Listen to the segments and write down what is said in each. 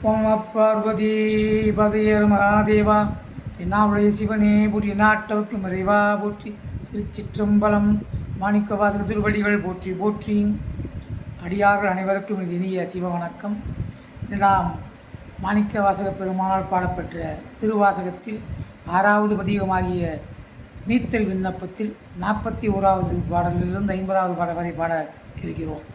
ஓம் பார்வதி பதையர் மகாதேவா என்னாவுடைய சிவனே போற்றி நாட்டவுக்கு மறைவா போற்றி திருச்சிற்றம்பலம் மாணிக்க வாசக திருவடிகள் போற்றி போற்றி அடியார்கள் அனைவருக்கும் இது இனிய சிவ வணக்கம். நாம் மாணிக்க வாசக பெருமானால் பாடப்பெற்ற திருவாசகத்தில் 6வது பதிகமாகிய நீத்தல் விண்ணப்பத்தில் 41வது பாடலிலிருந்து 50வது பாடல் வரை பாட இருக்கிறோம்.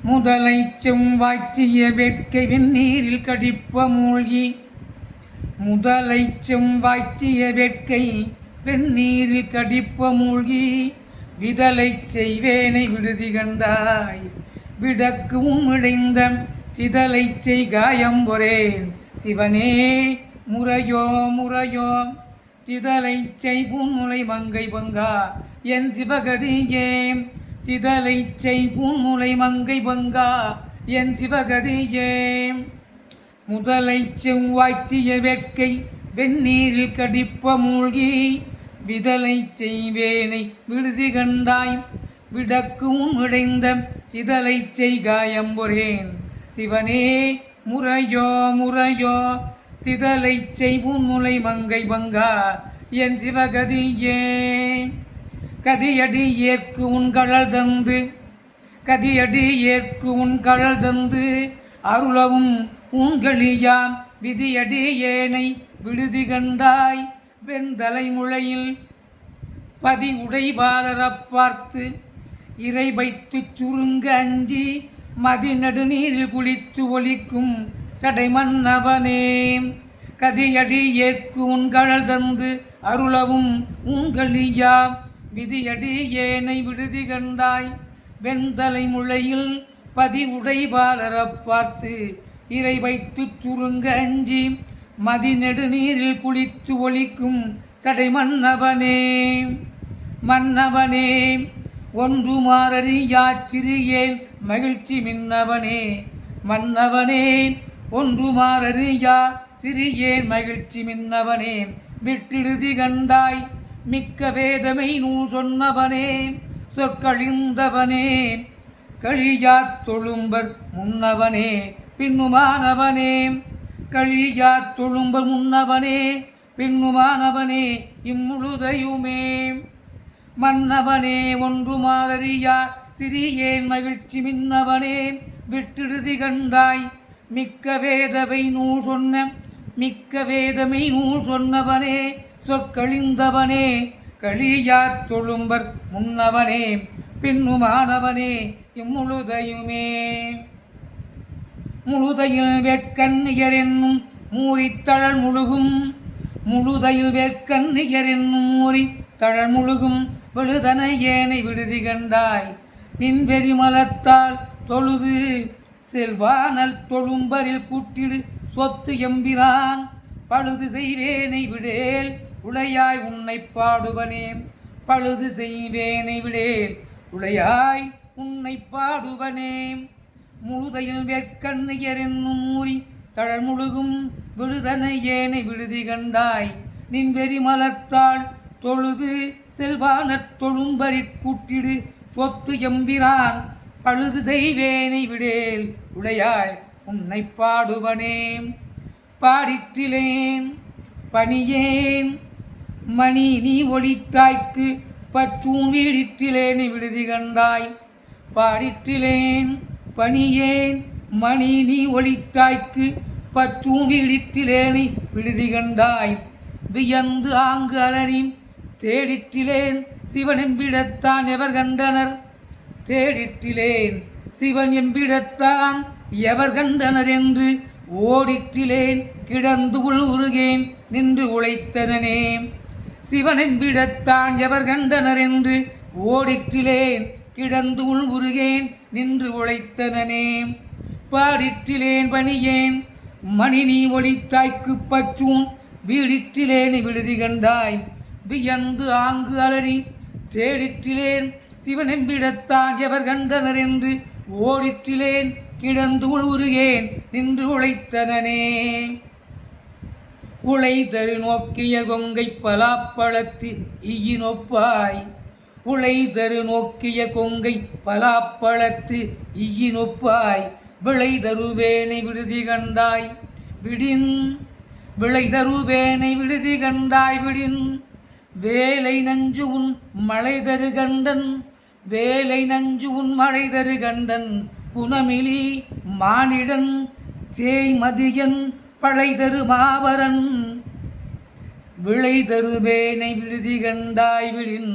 முதலை செவ்வாய்ச்சிய வேட்கை வெந்நீரில் கடிப்ப மூழ்கி, முதலை செவ்வாய்ச்சிய வேட்கை வெந்நீரில் கடிப்ப மூழ்கி, விதலை செய்வேனை விடுதி கண்டாய் விடக்கு உம்மிடைந்த சிதலை செய் காயம் பொரேன் சிவனே முறையோ முறையோ, திதலை செய் பூமுலை மங்கை பங்கா என் சிவகதியே, திதலை செய் பூமுலை மங்கை பங்கா என் சிவகதியே. முதலை செவ்வாய்ச்சிய வேட்கை வெந்நீரில் கடிப்ப மூழ்கி, விதலை செய்வேனை விடுதி கண்டாய் விடக்கும் இடைந்த சிதலை செய் காயம் பொரேன் சிவனே முறையோ முறையோ, திதலை செய் பூமுலை மங்கை பங்கா என் சிவகதியே. கதியடி ஏற்கு உன் கழல் தந்து, கதியடி ஏற்கு உன் கழல் தந்து அருளவும் உங்களியாம் விதியடி ஏனை விடுதி கண்டாய் வெண்தலை முளையில் பதி உடைபாலரப் பார்த்து, இறை வைத்து சுருங்க அஞ்சி மதி நடுநீரில் குளித்து ஒலிக்கும் சடை மன்னவனே. கதியடி ஏற்கு உன் கழல் தந்து அருளவும் உங்களியாம் விதியடி ஏனை விடுதி கண்டாய் வெண்தலை முளையில் பதி உடைபாலரப் பார்த்து, இறை வைத்து சுருங்க அஞ்சி மதி நெடுநீரில் குளித்து ஒலிக்கும் சடை மன்னவனே. மன்னவனே ஒன்று மாறறியா சிறியேன் மகிழ்ச்சி மின்னவனே, மன்னவனே ஒன்று மாறறியா சிறியேன் மகிழ்ச்சி மின்னவனே. விட்டிடுதி கண்டாய் மிக்க வேதமை நூல் சொன்னவனே, சொற்கழிந்தவனே கழியாத் தொழும்பர் முன்னவனே பின்னுமானவனே, கழியாத் தொழும்பர் முன்னவனே பின்னுமானவனே இம்முழுதையுமே. மன்னவனே ஒன்று மாறறியா சிறியேன் மகிழ்ச்சி மின்னவனே, விட்டிடுதி கண்டாய் மிக்க வேதவை நூல் சொன்ன மிக்க வேதமை நூல் சொன்னவனே, சொற்கழிந்தவனே கழியாத் தொழும்பர் முன்னவனே பின்னுமானவனே இம்முழுதையுமே. முழுதையில் வேற்கண்ணியர் என்னும் மூரித்தழல் முழுகும், முழுதையில் வேற்கண்ணியர் என்னும் மூரி தழல் முழுகும் விழுதன ஏனை விடுதி கண்டாய் நின் வெறிமலத்தால் தொழுது செல்வானல் தொழும்பரில் கூட்டிடு சொத்து எம்பிரான் பழுது செய்வேனை விடேல் உடையாய் உன்னை பாடுவனே. பழுது செய்வேனை விடேல் உடையாய் உன்னை பாடுவனே. முழுதையில் வேற்கண்ணியர் என்னும் மூரி தழல் முழுகும் விழுதன ஏனை விடுதி கண்டாய் நின் வெறிமலத்தால் தொழுது செல்வானற் தொழும்பரிற் கூட்டிடு சொத்து எம்பிரான் பழுது செய்வேனை விடேல் உடையாய் உன்னை பாடுவனே. பாடிற்றிலேன் பணியேன் மணி நீ ஒளித்தாய்க்கு பற்றூன் வீடிற்றிலேனை விடுதி கண்டாய், பாடிற்றிலேன் பணியேன் மணி நீ ஒளித்தாய்க்கு பற்றூன் வீடிற்றிலேனை விடுதி கண்டாய். வியந்து ஆங்கு அலறி தேடிற்றிலேன் சிவன் எம்பிடத்தான் எவர் கண்டனர், தேடிற்றிலேன் சிவன் எம்பிடத்தான் எவர் கண்டனர் என்று ஓடிற்றிலேன் கிடந்து உள் உருகேன் நின்று உழைத்தனனே. சிவனெம்பிடத்தான் எவர் கண்டனர் என்று ஓடிற்றிலேன் கிடந்து உள் உருகேன் நின்று உழைத்தனனே. பாடிற்றிலேன் பணியேன் மணி நீ ஒளித்தாய்க்கு பற்றூன் வீடிற்றிலேனை விடுதி கண்டாய். வியந்து ஆங்கு அலறி தேடிற்றிலேன் சிவனெம்பிடத்தான் எவர் கண்டனர் என்று ஓடிற்றிலேன் கிடந்து உள் உருகேன் நின்று உழைத்தனனே. உழைதரு நோக்கிய கொங்கை பலாப்பழத்து ஈயினொப்பாய், உழைதரு நோக்கிய கொங்கை பலாப்பழத்து ஈயினொப்பாய் விளை தருவேனை விடுதி கண்டாய் விடின் விளை தருவேனை விடுதி கண்டாய் விடின் வேலை நஞ்சு உன் மழை தரு கண்டன் வேலை நஞ்சு உன் மழை தரு கண்டன் குணமிலி மானிடன் சேய்மதியன் பழை தரு மாபரன் விளை தருவேனை விடுதி கண்டாய் விடின்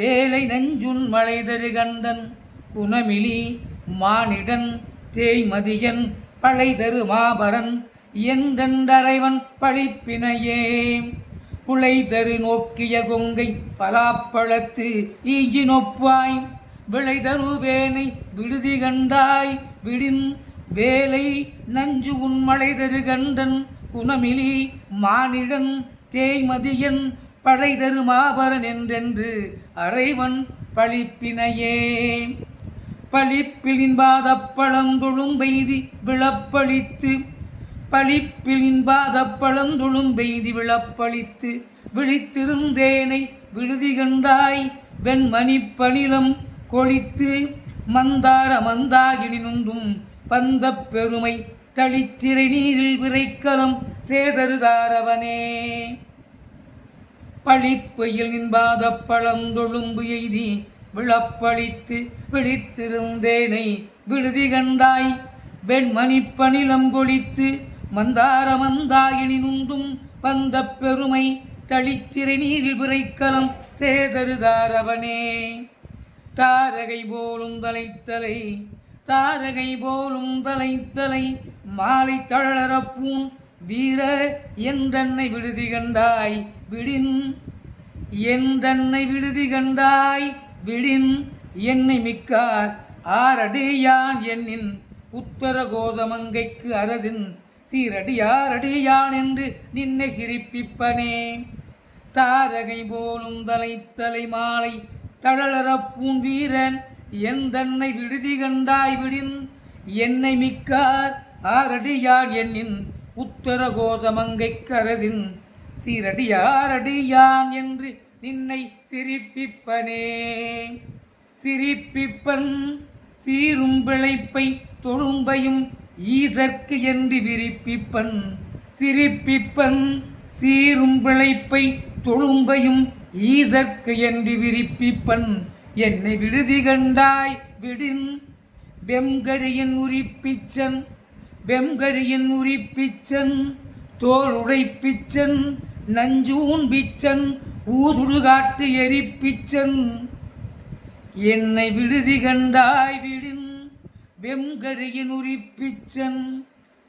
வேலை நஞ்சுன் மழை தரு கண்டன் குணமிலி மானிடன் தேய்மதியன் பழை தரு மாபரன் என்றென்றறைவன் பழிப்பினையே புலை தரு நோக்கிய கொங்கை பலாப்பழத்து ஈஞ்சி நொப்பாய் விளை தருவேனை விடுதி கண்டாய் விடின் வேலை நஞ்சு உன் மழை தரு கண்டன் குணமிலி மானிடன் தேய்மதியன் பழை தரு மாபரன் என்றென்று அறைவன் பழிப்பினையே பழிப்பிலின் பாதப்பழந்தொழும்பெய்தி விளப்பளித்து பழிப்பிலின் பாதப்பழந்தொழும்பெய்தி விளப்பளித்து விழித்திருந்தேனை விடுதி கண்டாய் வெண்மணி பணிலம் கொளித்து மந்தார மந்தாகினினுந்தும் பந்த பெருமை தளிச்சிறை நீரில் விரைக்கலம் சேதருதாரவனே பழிப்பையில் நின்பாத பழந்தொழும்பு எய்தி விளப்பளித்து விழித்திருந்தேனை விடுதி கண்டாய் வெண்மணி பணிலம் கொளித்து மந்தார மந்தாகினினுந்தும் பந்த பெருமை தளிச்சிறை நீரில் விரைக்கலம் சேதருதாரவனே தாரகை போலும் தலைத்தலை தாரகை போலும் தலைத்தலை மாலை தளரப்பூன் வீர எந்தன்னை விடுதி கண்டாய் விடின் எந்தன்னை விடுதி கண்டாய் விடின் என்னை மிக்கார் ஆரடியான் என்னின் உத்தர கோசமங்கைக்கு அரசின் சீரடியாரடியான் என்று நின்னை சிரிப்பிப்பனே தாரகை போலும் தலைத்தலை மாலை தளரப்பூன் வீரன் எந்தன்னை விடுதி கண்டாய் விடின் என்னை மிக்கார் ஆரடியான் என்னின் உத்தர கோசமங்கைக்கு அரசின் சீரடியாரடியான் என்று நின்னை சிரிப்பிப்பனே சிரிப்பிப்பன் சீரும் பிழைப்பை தொழும்பையும் ஈசற்கு என்று விரிப்பிப்பன் சிரிப்பிப்பன் சீரும் பிழைப்பை தொழும்பையும் ஈசற்கு என்று விரிப்பிப்பன் என்னை விடுதி கண்டாய் விடின் வெம்கரியின் உரிப்பிச்சன் வெம்கரியின் உரிப்பிச்சன் தோல் உடைப்பிச்சன் நஞ்சூன் பிச்சன் ஊசுடுகாட்டு எரிப்பிச்சன் என்னை விடுதி கண்டாய் விடின் வெம்கரியின் உரிப்பிச்சன்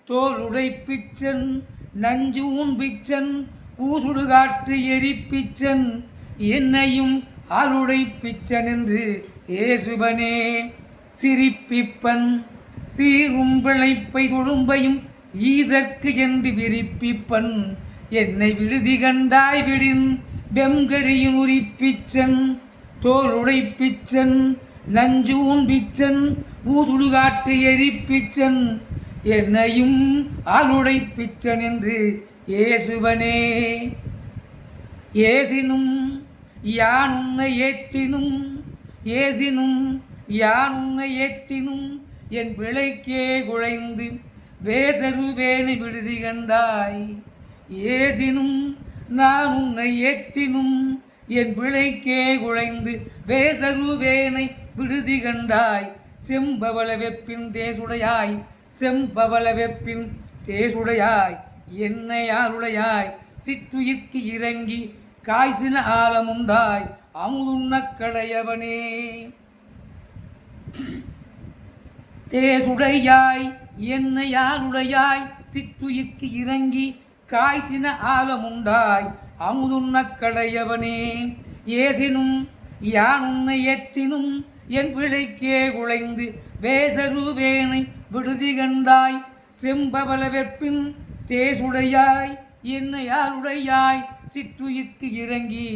தோல் உடைப்பிச்சன் நஞ்சூன் பிச்சன் ஊசுடுகாட்டு எரிப்பிச்சன் என்னையும் ஆளுடை பிச்சன் என்று ஏசுபனே சிரிப்பிப்பன் சீரும் பிழைப்பை தொழும்பையும் ஈசற்கு என்று விரிப்பிப்பன் என்னை விடுதி கண்டாய் விடின் வெம்கரியின் உரிப்பிச்சன் தோல் உடைப்பிச்சன் நஞ்சூன் பிச்சன் ஊசுடுகாட்டு எரிப்பிச்சன் என்னையும் ஆளுடை பிச்சன் என்று ஏசுவனே ஏசினும் யான் உன்னை ஏத்தினும் ஏசினும் யான் உன்னை ஏத்தினும் என் பிழைக்கே குழைந்து வேசருவேனை விடுதி கண்டாய் ஏசினும் நான் உன்னை ஏத்தினும் என் பிழைக்கே குழைந்து வேசருவேனை விடுதி கண்டாய் செம்பவள வெப்பின் தேசுடையாய் செம்பவள வெப்பின் தேசுடையாய் என்னை யாருடையாய் சிற்றுயிர்க்கு இறங்கி காய்ச்சின ஆலமுண்டாய் அமுதுண்ண கடையவனே தேசுடையாய் என்னை யாருடையாய் சிற்றுயிர்க்கு இறங்கி காய்ச்சின ஆலமுண்டாய் அமுதுண்ண கடையவனே ஏசினும் யான் உன்னை ஏத்தினும் என் பிழைக்கே குழைந்து வேசருவேனை விடுதி கண்டாய் செம்பவள வெப்பின் தேசுடையாய் என்னை யாருடையாய் சிற்றுயிர்க்கு இறங்கி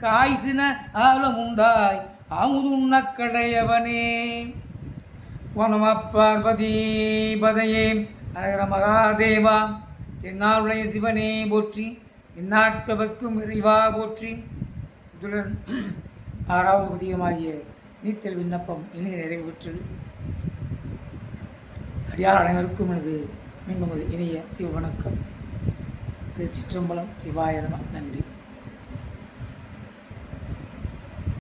காய்ச்சின ஆலமுண்டாய் அமுதுண்ண கடையவனே. நம பார்வதி பதையே ஹர மகாதேவா. தென்னாளுடைய சிவனே போற்றி, இந்நாட்டவர்க்கும் இறைவா போற்றி. இத்துடன் 6வது பதிகமாகிய நீத்தல் விண்ணப்பம் இனிய நிறைவு பெற்றது. அடியார் அனைவருக்கும் எனது மீண்டும் இனிய சிவ வணக்கம். திருச்சிற்றம்பலம். சிவாய நம. நன்றி.